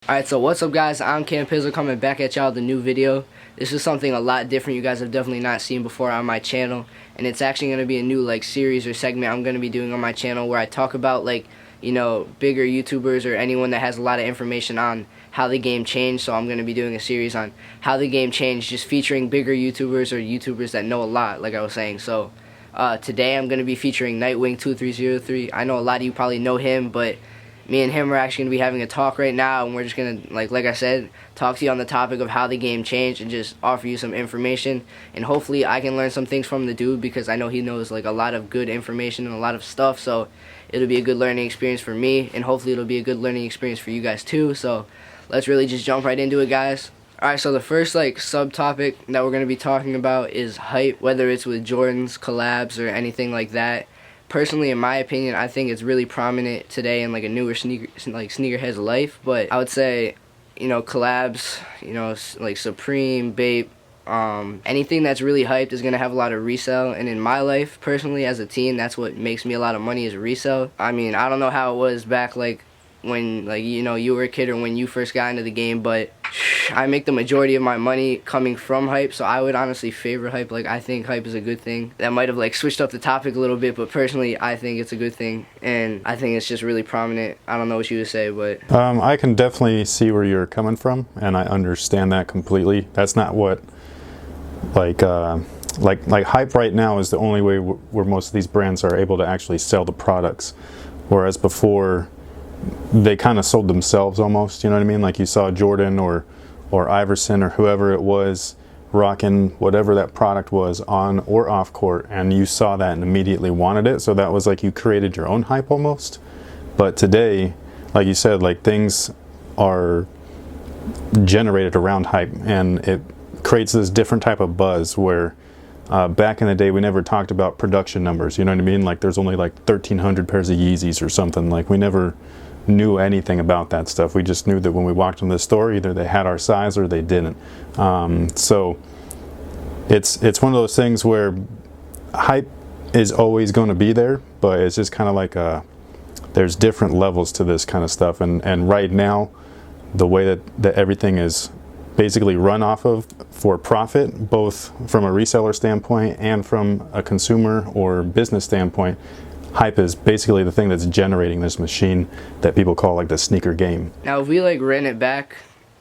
Alright, so what's up guys, I'm Campizzo coming back at y'all with a new video. This is something a lot different you guys have definitely not seen before on my channel. And it's actually going to be a new series or segment I'm going to be doing on my channel where I talk about bigger YouTubers or anyone that has a lot of information on how the game changed. So I'm going to be doing a series on how the game changed, just featuring bigger YouTubers or YouTubers that know a lot, like I was saying. So today I'm going to be featuring NIGHTWING2303. I know a lot of you probably know him, but me and him are actually going to be having a talk right now, and we're just going to, like I said, talk to you on the topic of how the game changed and just offer you some information. And hopefully I can learn some things from the dude, because I know he knows a lot of good information and a lot of stuff. So it'll be a good learning experience for me, and hopefully it'll be a good learning experience for you guys too. So let's really just jump right into it, guys. Alright, so the first subtopic that we're going to be talking about is hype, whether it's with Jordan's, collabs, or anything like that. Personally, in my opinion, I think it's really prominent today in a newer sneakerhead's life. But I would say, collabs, like Supreme, Beme, anything that's really hyped is gonna have a lot of resell. And in my life, personally, as a teen, that's what makes me a lot of money, is resell. I mean, I don't know how it was back when you were a kid or when you first got into the game, but I make the majority of my money coming from hype, so I would honestly favor hype. I think hype is a good thing. That might have switched up the topic a little bit, but personally I think it's a good thing, and I think it's just really prominent. I don't know what you would say, but I can definitely see where you're coming from, and I understand that completely. That's not what like hype right now is the only way where most of these brands are able to actually sell the products, whereas before they kind of sold themselves almost, you know what I mean? Like you saw Jordan or Iverson or whoever it was rocking whatever that product was on or off court, and you saw that and immediately wanted it. So that was you created your own hype almost. But today, like you said, things are generated around hype, and it creates this different type of buzz where back in the day we never talked about production numbers, you know what I mean? There's only 1,300 pairs of Yeezys or something. We never knew anything about that stuff. We just knew that when we walked in the store, either they had our size or they didn't. So it's one of those things where hype is always going to be there, but it's just kind of there's different levels to this kind of stuff. And right now, the way that everything is basically run off of for profit, both from a reseller standpoint and from a consumer or business standpoint, hype is basically the thing that's generating this machine that people call the sneaker game. Now if we ran it back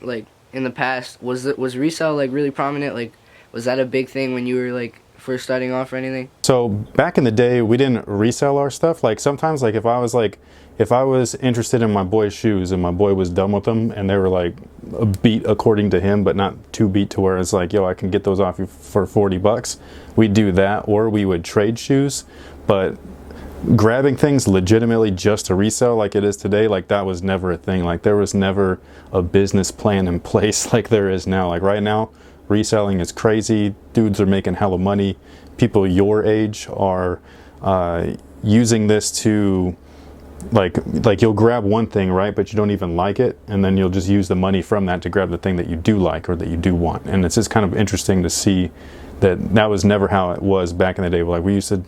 in the past, was resell really prominent? Was that a big thing when you were first starting off or anything? So back in the day, we didn't resell our stuff. Sometimes if I was interested in my boy's shoes and my boy was done with them and they were a beat according to him, but not too beat to where it's yo, I can get those off you for 40 bucks, we'd do that, or we would trade shoes. But grabbing things legitimately just to resell like it is today, that was never a thing. There was never a business plan in place like there is now. Right now, reselling is crazy. Dudes are making hella money. People your age are using this to you'll grab one thing, right, but you don't even like it, and then you'll just use the money from that to grab the thing that you do like or that you do want. And it's just kind of interesting to see that was never how it was back in the day. We used to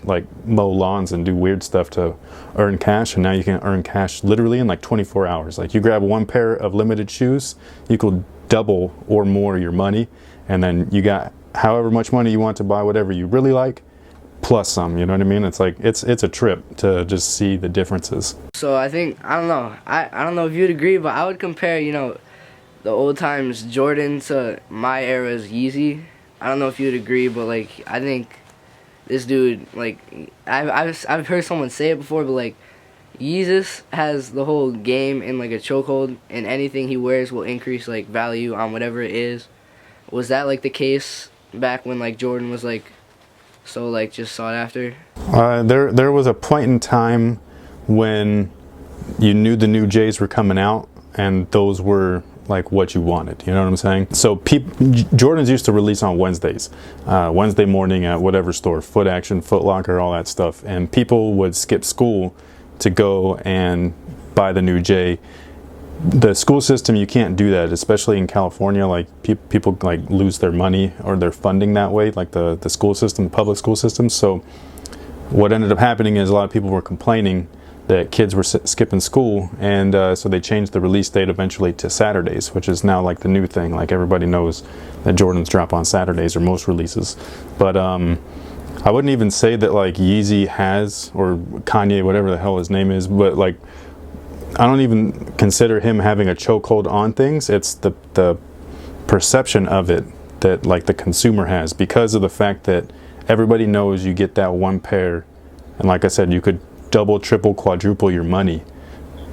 mow lawns and do weird stuff to earn cash, and now you can earn cash literally in 24 hours. You grab one pair of limited shoes, you could double or more your money, and then you got however much money you want to buy whatever you really like, plus some, you know what I mean? It's it's a trip to just see the differences. So I think, I don't know if you'd agree, but I would compare, the old times Jordan to my era's Yeezy. I don't know if you'd agree, but I think this dude, I've heard someone say it before, but Yeezus has the whole game in a chokehold, and anything he wears will increase value on whatever it is. Was that the case back when Jordan was so just sought after? There was a point in time when you knew the new J's were coming out, and those were what you wanted, you know what I'm saying? So Jordans used to release on Wednesdays, Wednesday morning at whatever store, Foot Action, Foot Locker, all that stuff, and people would skip school to go and buy the new J. The school system, you can't do that, especially in California. People lose their money or their funding that way, the school system, public school system. So what ended up happening is a lot of people were complaining that kids were skipping school, and so they changed the release date eventually to Saturdays, which is now like the new thing. Like everybody knows that Jordans drop on Saturdays, or most releases. But I wouldn't even say that like Yeezy has, or Kanye, whatever the hell his name is, but like I don't even consider him having a chokehold on things. It's the perception of it that like the consumer has, because of the fact that everybody knows you get that one pair, and like I said, you could double, triple, quadruple your money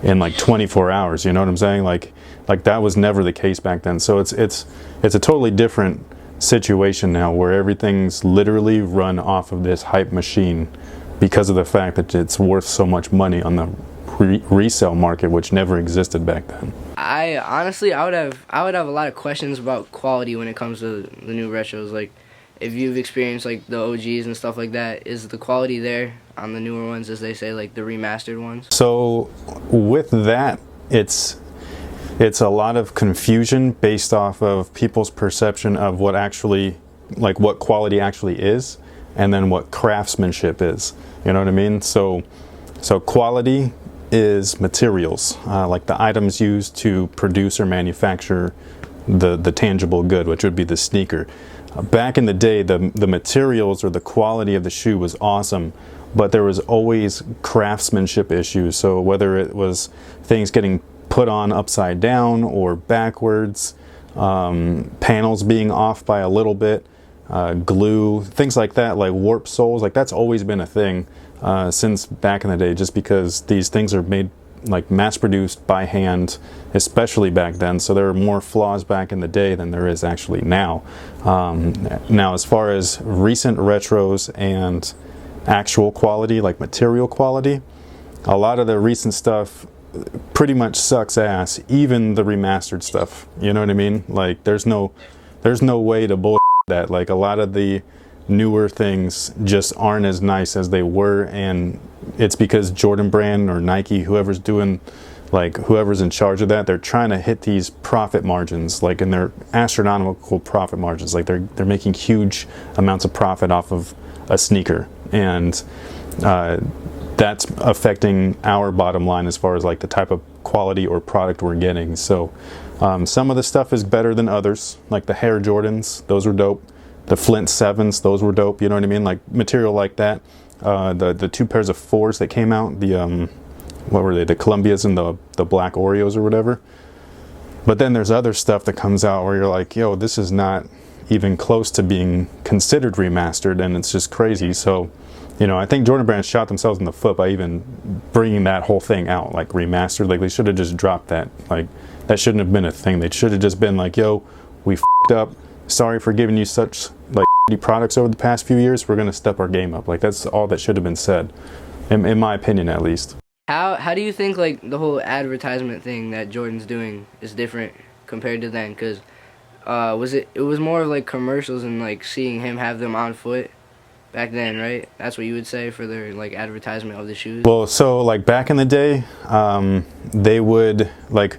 in like 24 hours. You know what I'm saying? Like that was never the case back then. So it's a totally different situation now, where everything's literally run off of this hype machine because of the fact that it's worth so much money on the resale market, which never existed back then. I honestly, I would have a lot of questions about quality when it comes to the new retros. Like, if you've experienced like the OGs and stuff like that, is the quality there on the newer ones, as they say, like the remastered ones? So with that, it's a lot of confusion based off of people's perception of what actually, like what quality actually is, and then what craftsmanship is. You know what I mean? So quality is materials, like the items used to produce or manufacture the tangible good, which would be the sneaker. Back in the day, the materials or the quality of the shoe was awesome, but there was always craftsmanship issues. So whether it was things getting put on upside down or backwards, panels being off by a little bit, glue, things like that, like warp soles, like that's always been a thing since back in the day, just because these things are made like mass produced by hand, especially back then. So there were more flaws back in the day than there is actually now. Now, as far as recent retros and actual quality, like material quality, a lot of the recent stuff pretty much sucks ass, even the remastered stuff. You know what I mean? Like there's no way to bullshit that. Like a lot of the newer things just aren't as nice as they were, and it's because Jordan Brand or Nike, whoever's in charge of that, they're trying to hit these profit margins, like in their astronomical profit margins. Like they're making huge amounts of profit off of a sneaker, and that's affecting our bottom line as far as like the type of quality or product we're getting. So some of the stuff is better than others, like the Hair Jordans, those were dope. The Flint 7s, those were dope, you know what I mean? Like material like that. The two pairs of 4s that came out, the what were they, the Columbias and the black Oreos or whatever. But then there's other stuff that comes out where you're like, yo, this is not even close to being considered remastered, and it's just crazy. So, you know, I think Jordan Brand shot themselves in the foot by even bringing that whole thing out, like remastered. Like they should have just dropped that. Like that shouldn't have been a thing. They should have just been like, yo, we f***ed up. Sorry for giving you such like products over the past few years. We're gonna step our game up. Like that's all that should have been said, in my opinion, at least. How do you think like the whole advertisement thing that Jordan's doing is different compared to then? Because it was more of like commercials and like seeing him have them on foot back then, right? That's what you would say for their like advertisement of the shoes. Well, so like back in the day, they would like.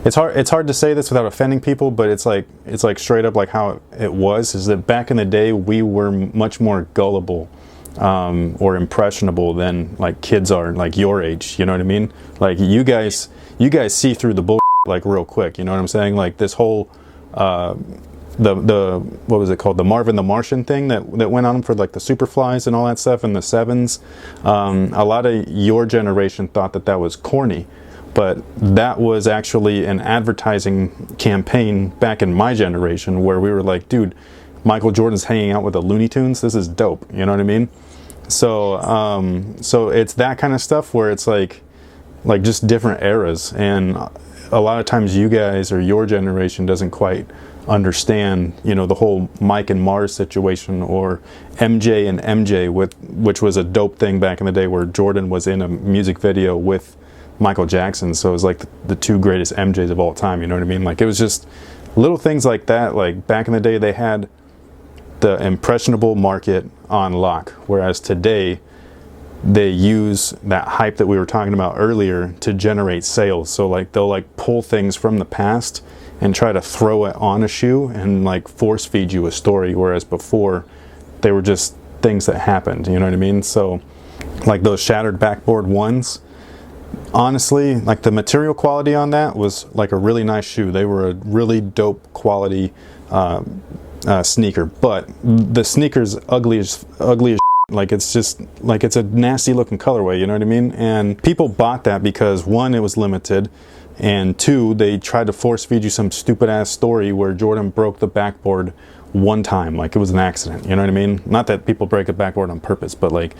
It's hard to say this without offending people, but it's like straight up like how it was, is that back in the day we were much more gullible or impressionable than like kids are like your age, you know what I mean? Like you guys see through the bullshit like real quick, you know what I'm saying? Like this whole the what was it called, the Marvin the Martian thing that went on for like the Superflies and all that stuff, and the 7s. A lot of your generation thought that was corny. But that was actually an advertising campaign back in my generation where we were like, dude, Michael Jordan's hanging out with the Looney Tunes. This is dope. You know what I mean? So, so it's that kind of stuff where it's like just different eras. And a lot of times you guys or your generation doesn't quite understand, you know, the whole Mike and Mars situation, or MJ and MJ, which was a dope thing back in the day where Jordan was in a music video with Michael Jackson. So it was like the two greatest MJs of all time, you know what I mean? Like it was just little things like that. Like back in the day they had the impressionable market on lock, whereas today they use that hype that we were talking about earlier to generate sales. So like they'll like pull things from the past and try to throw it on a shoe and like force feed you a story, whereas before they were just things that happened, you know what I mean? So like those shattered backboard ones, honestly, like the material quality on that was like a really nice shoe. They were a really dope quality sneaker, but the sneaker's ugly as like it's just like it's a nasty looking colorway, you know what I mean? And people bought that because one, it was limited, and two, they tried to force feed you some stupid ass story where Jordan broke the backboard one time, like it was an accident, you know what I mean? Not that people break a backboard on purpose, but like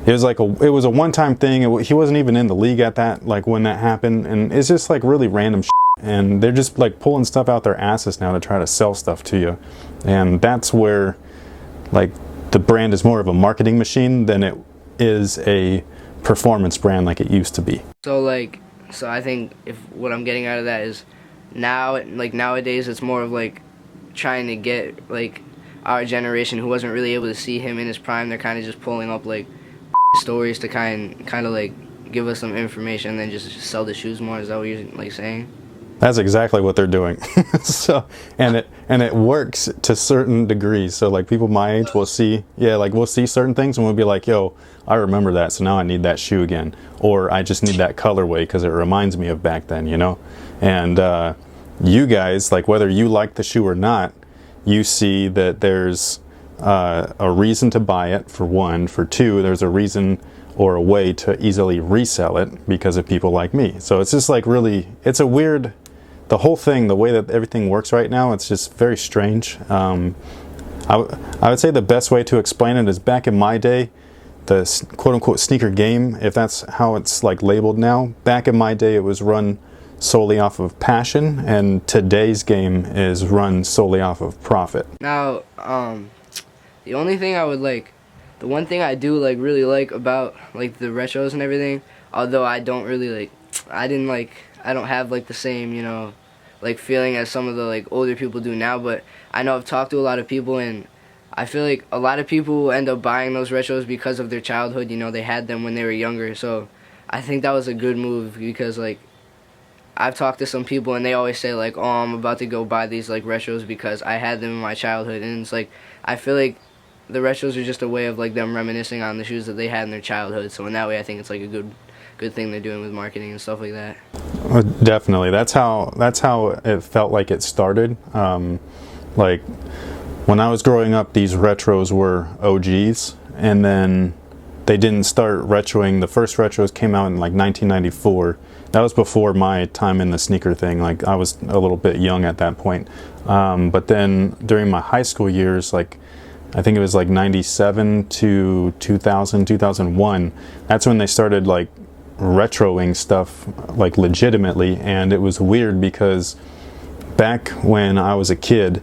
it was a one-time thing. He wasn't even in the league at that, like when that happened, and it's just like really random shit. And they're just like pulling stuff out their asses now to try to sell stuff to you, and that's where like the brand is more of a marketing machine than it is a performance brand like it used to be. So I think if what I'm getting out of that is now, like nowadays, it's more of like trying to get like our generation who wasn't really able to see him in his prime. They're kind of just pulling up like stories to kind of like give us some information and then just sell the shoes more. Is that what you're like saying? That's exactly what they're doing. So and it works to certain degrees. So like people my age will see, yeah, like we'll see certain things and we'll be like, yo, I remember that, so now I need that shoe again, or I just need that colorway because it reminds me of back then, you know. And you guys, like whether you like the shoe or not, you see that there's a reason to buy it, for one. For two, there's a reason or a way to easily resell it because of people like me. So it's just like really, it's a weird, the whole thing, the way that everything works right now, it's just very strange. I would say the best way to explain it is back in my day, the quote-unquote sneaker game, if that's how it's like labeled now, back in my day it was run solely off of passion, and today's game is run solely off of profit. Now, the only thing I would like, the one thing I do like really like about like the retros and everything, although I don't really like, I don't have like the same, you know, like feeling as some of the like older people do now, but I know I've talked to a lot of people and I feel like a lot of people end up buying those retros because of their childhood, you know, they had them when they were younger. So I think that was a good move because like I've talked to some people and they always say like, oh, I'm about to go buy these like retros because I had them in my childhood. And it's like, I feel like the retros are just a way of like them reminiscing on the shoes that they had in their childhood. So in that way I think it's like a good thing they're doing with marketing and stuff like that. Definitely, that's how it felt like it started. Like when I was growing up, these retros were OGs, and then they didn't start retroing. The first retros came out in like 1994. That was before my time in the sneaker thing. Like I was a little bit young at that point. But then during my high school years, like I think it was like 97 to 2000, 2001, that's when they started like retroing stuff like legitimately. And it was weird because back when I was a kid,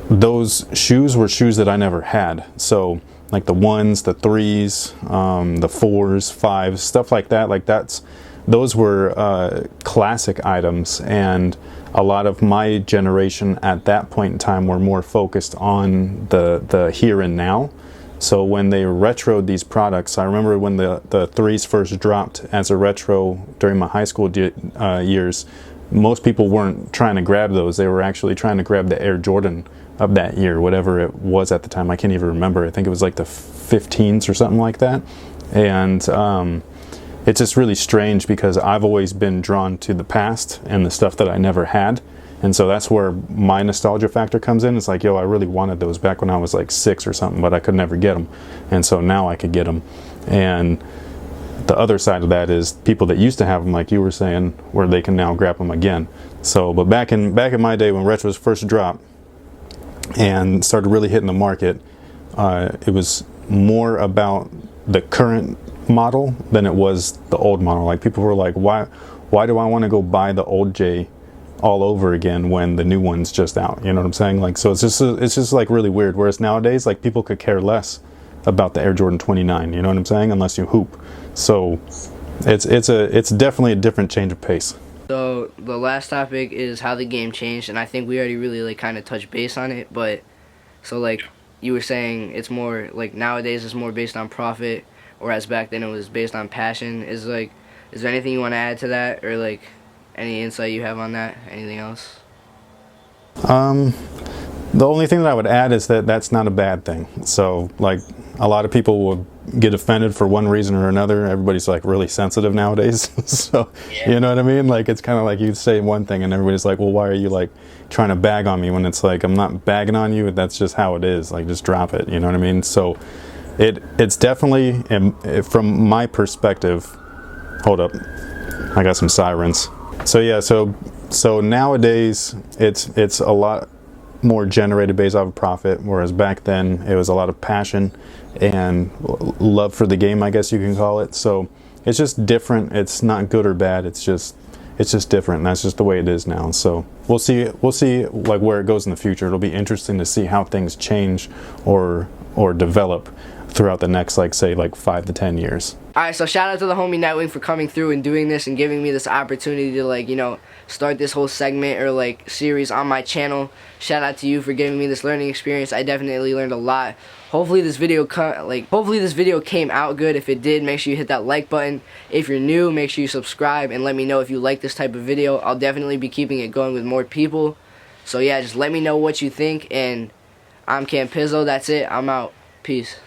those shoes were shoes that I never had. So like the ones, the threes, the fours, fives, stuff like that, those were classic items, and a lot of my generation at that point in time were more focused on the here and now. So when they retroed these products, I remember when the threes first dropped as a retro during my high school years, most people weren't trying to grab those. They were actually trying to grab the Air Jordan of that year, whatever it was at the time. I can't even remember. I think it was like the 15s or something like that. And it's just really strange because I've always been drawn to the past and the stuff that I never had. And so that's where my nostalgia factor comes in. It's like, yo, I really wanted those back when I was like 6 or something, but I could never get them. And so now I could get them. And the other side of that is people that used to have them, like you were saying, where they can now grab them again. So, but back in my day when retros first dropped and started really hitting the market, it was more about the current model than it was the old model. Like people were like, why do I want to go buy the old J all over again when the new one's just out? You know what I'm saying? Like, so it's just like really weird. Whereas nowadays, like people could care less about the Air Jordan 29. You know what I'm saying? Unless you hoop. So it's definitely a different change of pace. So the last topic is how the game changed, and I think we already really like kind of touched base on it. But so like you were saying, it's more like nowadays it's more based on profit, whereas back then it was based on passion. Is there anything you want to add to that, or like any insight you have on that? Anything else? The only thing that I would add is that that's not a bad thing. So like a lot of people will get offended for one reason or another. Everybody's like really sensitive nowadays. So, Yeah. you know what I mean? Like, it's kind of like you say one thing and everybody's like, well, why are you like trying to bag on me, when it's like, I'm not bagging on you. That's just how it is. Like, just drop it. You know what I mean? So it's definitely, from my perspective, hold up, I got some sirens. So yeah, so nowadays it's a lot more generated based off of profit, whereas back then it was a lot of passion and love for the game, I guess you can call it. So it's just different. It's not good or bad. It's just different, and that's just the way it is now. So we'll see like where it goes in the future. It'll be interesting to see how things change or develop throughout the next, like, say, like 5 to 10 years. Alright, so shout out to the homie Nightwing for coming through and doing this and giving me this opportunity to, like, you know, start this whole segment or like series on my channel. Shout out to you for giving me this learning experience. I definitely learned a lot. Hopefully this video came out good. If it did, make sure you hit that like button. If you're new, make sure you subscribe and let me know if you like this type of video. I'll definitely be keeping it going with more people. So yeah, just let me know what you think, and I'm Campizzo. That's it. I'm out. Peace.